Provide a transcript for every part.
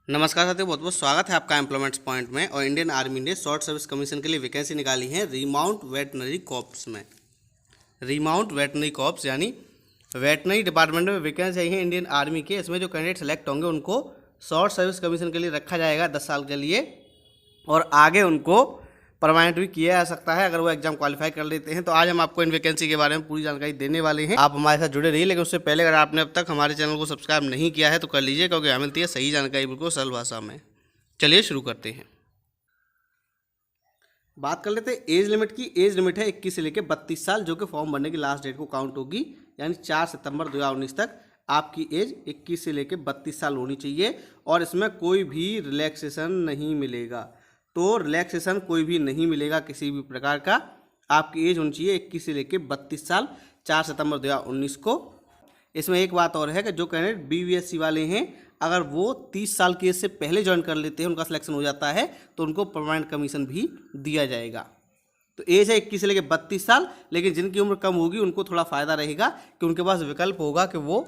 नमस्कार साथियों, बहुत बहुत स्वागत है आपका एम्प्लॉयमेंट्स पॉइंट में। और इंडियन आर्मी ने शॉर्ट सर्विस कमीशन के लिए वैकेंसी निकाली है रीमाउंट वेटनरी कॉर्प्स में। रीमाउंट वेटनरी कॉर्प्स यानी वेटनरी डिपार्टमेंट में वैकेंसी आई है इंडियन आर्मी के। इसमें जो कैंडिडेट सेलेक्ट होंगे उनको शॉर्ट सर्विस कमीशन के लिए रखा जाएगा 10 साल के लिए, और आगे उनको परमानेंट भी किया जा सकता है अगर वो एग्जाम क्वालिफाई कर लेते हैं। तो आज हम आपको इन वैकेंसी के बारे में पूरी जानकारी देने वाले हैं। आप हमारे साथ जुड़े रहिए, लेकिन उससे पहले अगर आपने अब तक हमारे चैनल को सब्सक्राइब नहीं किया है तो कर लीजिए, क्योंकि हमें मिलती है सही जानकारी बिल्कुल सरल भाषा में। चलिए शुरू करते हैं। बात कर लेते हैं एज लिमिट की। एज लिमिट है 21 से लेकर 32 साल, जो कि फॉर्म भरने की लास्ट डेट को काउंट होगी, यानी 4 सितंबर 2019 तक आपकी एज 21 से लेकर 32 साल होनी चाहिए। और इसमें कोई भी रिलैक्सेशन नहीं मिलेगा। तो रिलैक्सेशन कोई भी नहीं मिलेगा किसी भी प्रकार का। आपकी एज होनी चाहिए 21 से लेकर 32 साल 4 सितंबर 2019 को। इसमें एक बात और है कि जो कैंडिडेट BVSC वाले हैं, अगर वो 30 साल की एज से पहले ज्वाइन कर लेते हैं, उनका सिलेक्शन हो जाता है, तो उनको परमानेंट कमीशन भी दिया जाएगा। तो एज है 21 से लेकर 32 साल, लेकिन जिनकी उम्र कम होगी उनको थोड़ा फ़ायदा रहेगा कि उनके पास विकल्प होगा कि वो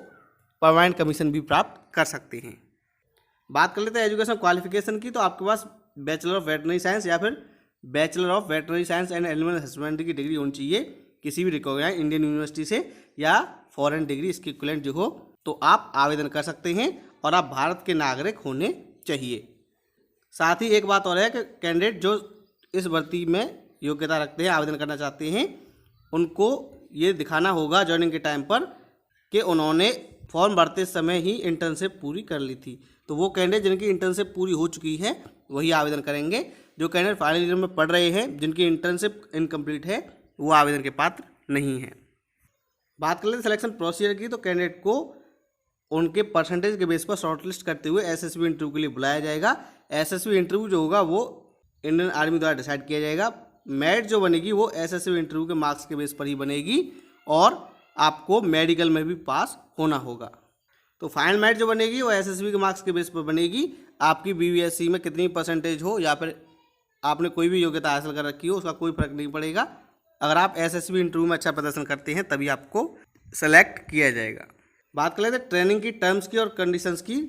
परमानेंट कमीशन भी प्राप्त कर सकते हैं। बात कर लेते हैं एजुकेशन क्वालिफिकेशन की। तो आपके पास बैचलर ऑफ वेटनरी साइंस या फिर bachelor of veterinary science and animal husbandry की डिग्री होनी चाहिए किसी भी रिकॉग्नाइज इंडियन यूनिवर्सिटी से, या फॉरेन डिग्री इसकी इक्विवेलेंट जो हो, तो आप आवेदन कर सकते हैं। और आप भारत के नागरिक होने चाहिए। साथ ही एक बात और है कि कैंडिडेट जो इस भर्ती में योग्यता रखते हैं, आवेदन करना चाहते हैं, उनको ये दिखाना होगा ज्वाइनिंग के टाइम पर कि उन्होंने फॉर्म भरते समय ही इंटर्नशिप पूरी कर ली थी। तो वो कैंडिडेट जिनकी इंटर्नशिप पूरी हो चुकी है वही आवेदन करेंगे। जो कैंडिडेट फाइनल ईयर में पढ़ रहे हैं, जिनकी इंटर्नशिप इनकम्प्लीट है, वो आवेदन के पात्र नहीं है। बात कर लेते हैं सिलेक्शन प्रोसीजर की। तो कैंडिडेट को उनके परसेंटेज के बेस पर शॉर्टलिस्ट करते हुए SSB इंटरव्यू के लिए बुलाया जाएगा। SSB इंटरव्यू जो होगा वो इंडियन आर्मी द्वारा डिसाइड किया जाएगा। मेरिट जो बनेगी वो SSB इंटरव्यू के मार्क्स के बेस पर ही बनेगी, और आपको मेडिकल में भी पास होना होगा। तो फाइनल मेरिट जो बनेगी वो SSB के मार्क्स के बेस पर बनेगी। आपकी BVSC में कितनी परसेंटेज हो या फिर आपने कोई भी योग्यता हासिल कर रखी हो, उसका कोई फर्क नहीं पड़ेगा। अगर आप SSB इंटरव्यू में अच्छा प्रदर्शन करते हैं तभी आपको सेलेक्ट किया जाएगा। बात कर लेते हैं ट्रेनिंग की टर्म्स की और कंडीशंस की।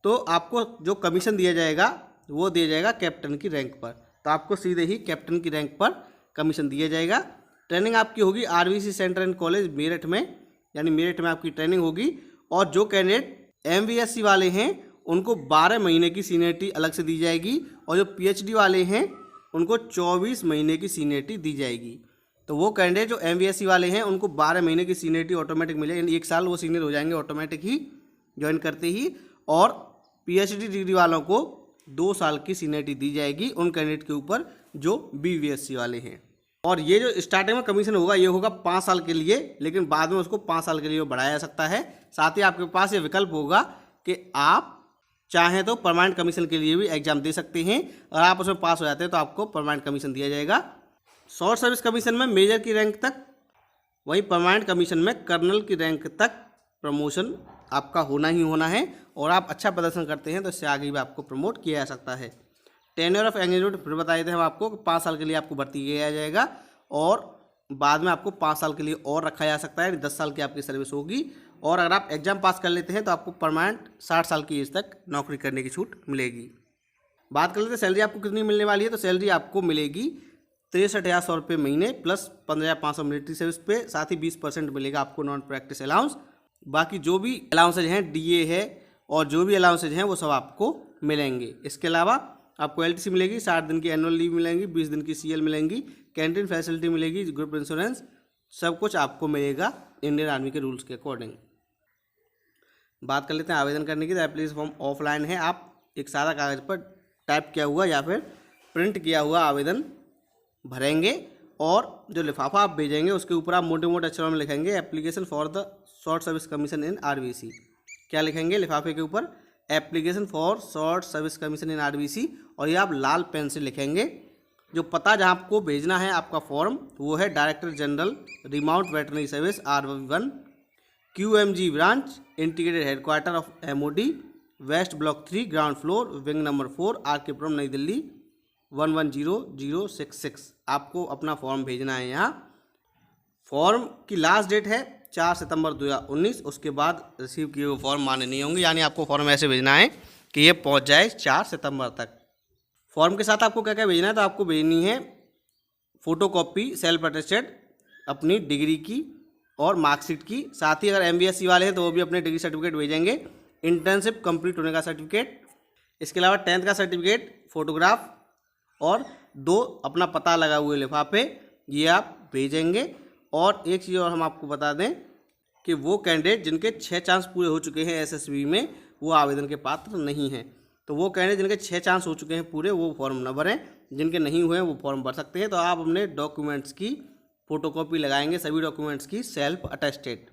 तो आपको जो कमीशन दिया जाएगा वो दिया जाएगा कैप्टन की रैंक पर। तो आपको सीधे ही कैप्टन की रैंक पर कमीशन दिया जाएगा। ट्रेनिंग आपकी होगी RVC centre and college Meerut में, यानी मेरठ में आपकी ट्रेनिंग होगी। और जो कैंडिडेट MVSC वाले हैं उनको 12 महीने की सीनियरिटी अलग से दी जाएगी, और जो PhD वाले हैं उनको 24 महीने की सीनियरिटी दी जाएगी। तो वो कैंडिडेट जो MVSC वाले हैं उनको 12 महीने की सीनियरिटी ऑटोमेटिक मिलेगी, यानी 1 साल वो सीनियर हो जाएंगे ऑटोमेटिक ही ज्वाइन करते ही। और PhD डिग्री वालों को 2 साल की सीनियरिटी दी जाएगी उन कैंडिडेट के ऊपर जो BVSC वाले हैं। और ये जो स्टार्टिंग में कमीशन होगा ये होगा 5 साल के लिए, लेकिन बाद में उसको 5 साल के लिए बढ़ाया जा सकता है। साथ ही आपके पास ये विकल्प होगा कि आप चाहें तो परमानेंट कमीशन के लिए भी एग्जाम दे सकते हैं, और आप उसमें पास हो जाते हैं तो आपको परमानेंट कमीशन दिया जाएगा। शॉर्ट सर्विस कमीशन में मेजर की रैंक तक, वहीं परमानेंट कमीशन में कर्नल की रैंक तक प्रमोशन आपका होना ही होना है। और आप अच्छा प्रदर्शन करते हैं तो इससे आगे भी आपको प्रमोट किया जा सकता है। टेन्योर ऑफ एंगेजमेंट फिर बताए थे हम आपको कि 5 साल के लिए आपको भर्ती किया जाएगा, और बाद में आपको 5 साल के लिए और रखा जा सकता है, 10 साल की आपकी सर्विस होगी। और अगर आप एग्जाम पास कर लेते हैं तो आपको परमानेंट 60 साल की एज तक नौकरी करने की छूट मिलेगी। बात कर लेते हैं सैलरी आपको कितनी मिलने वाली है। तो सैलरी आपको मिलेगी 63,100 रुपये महीने प्लस 15,500 मिलिट्री सर्विस पे। साथ ही 20% मिलेगा आपको नॉन प्रैक्टिस अलाउंस। बाकी जो भी अलाउंसेज हैं, DA है और जो भी अलाउंसेज हैं वो सब आपको मिलेंगे। इसके अलावा आपको LTC मिलेगी, 60 दिन की एनुअल लीव मिलेंगी, 20 दिन की CL मिलेंगी, कैंटीन फैसिलिटी मिलेगी, ग्रुप इंश्योरेंस, सब कुछ आपको मिलेगा इंडियन आर्मी के रूल्स के अकॉर्डिंग। बात कर लेते हैं आवेदन करने की। तो एप्लीकेशन फॉर्म ऑफलाइन है। आप एक सादा कागज़ पर टाइप किया हुआ या फिर प्रिंट किया हुआ आवेदन भरेंगे, और जो लिफाफा आप भेजेंगे उसके ऊपर आप मोटे मोटे अक्षरों में लिखेंगे application for the short service commission in RVC। क्या लिखेंगे लिफाफे के ऊपर? Application for short service commission in RVC, और ये आप लाल पेन से लिखेंगे। जो पता जहाँ आपको भेजना है आपका फॉर्म वो है director general remount veterinary service RV1 QMG branch integrated headquarter of MOD west block 3 ground floor wing number 4 RK Puram New Delhi 110066। आपको अपना फॉर्म भेजना है यहाँ। फॉर्म की लास्ट डेट है 4 सितंबर 2019। उसके बाद रिसीव किए हुए फॉर्म मान्य नहीं होंगे, यानी आपको फॉर्म ऐसे भेजना है कि ये पहुंच जाए 4 सितंबर तक। फॉर्म के साथ आपको क्या क्या भेजना है, तो आपको भेजनी है फ़ोटोकॉपी सेल्फ अटेस्टेड अपनी डिग्री की और मार्कशीट की। साथ ही अगर MBSC वाले हैं तो वो भी अपने डिग्री सर्टिफिकेट भेजेंगे, इंटर्नशिप कंप्लीट होने का सर्टिफिकेट, इसके अलावा 10th का सर्टिफिकेट, फोटोग्राफ और 2 अपना पता लगा हुए लिफाफे, ये आप भेजेंगे। और एक चीज़ और हम आपको बता दें कि वो कैंडिडेट जिनके 6 चांस पूरे हो चुके हैं SSB में, वो आवेदन के पात्र नहीं हैं। तो वो कैंडिडेट जिनके 6 चांस हो चुके हैं पूरे, वो फॉर्म न भरें, जिनके नहीं हुए हैं वो फॉर्म भर सकते हैं। तो आप अपने डॉक्यूमेंट्स की फ़ोटोकॉपी लगाएंगे, सभी डॉक्यूमेंट्स की सेल्फ अटेस्टेड,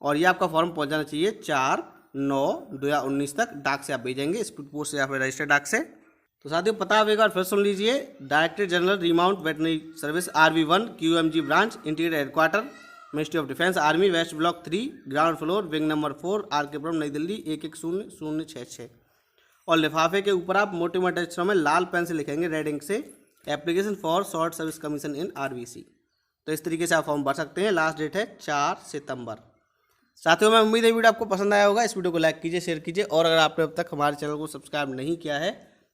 और ये आपका फॉर्म पहुंच जाना चाहिए 4/9/2019 तक। डाक से आप भेजेंगे, स्पीड पोस्ट से या फिर रजिस्टर्ड डाक से। तो साथियों पता आप एक बार फिर सुन लीजिए। Director general remount veterinary service RV1 QMG branch, interior headquarter, ministry of defence, army, west block 3, ground floor, wing number 4, RK Puram, New Delhi 110066। और लिफाफे के ऊपर आप मोटे मोटे अक्षरों में लाल पेन से लिखेंगे रेड इंक से, application for short service commission in RVC। तो इस तरीके से आप फॉर्म भर सकते हैं। लास्ट डेट है 4 सितंबर। साथियों मैं उम्मीद है वीडियो आपको पसंद आया होगा। इस वीडियो को लाइक कीजिए, शेयर कीजिए, और अगर आपने अब तक हमारे चैनल को सब्सक्राइब नहीं किया है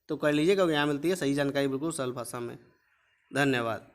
तो कर लीजिए, क्योंकि यहाँ मिलती है सही जानकारी बिल्कुल सरल भाषा में। धन्यवाद।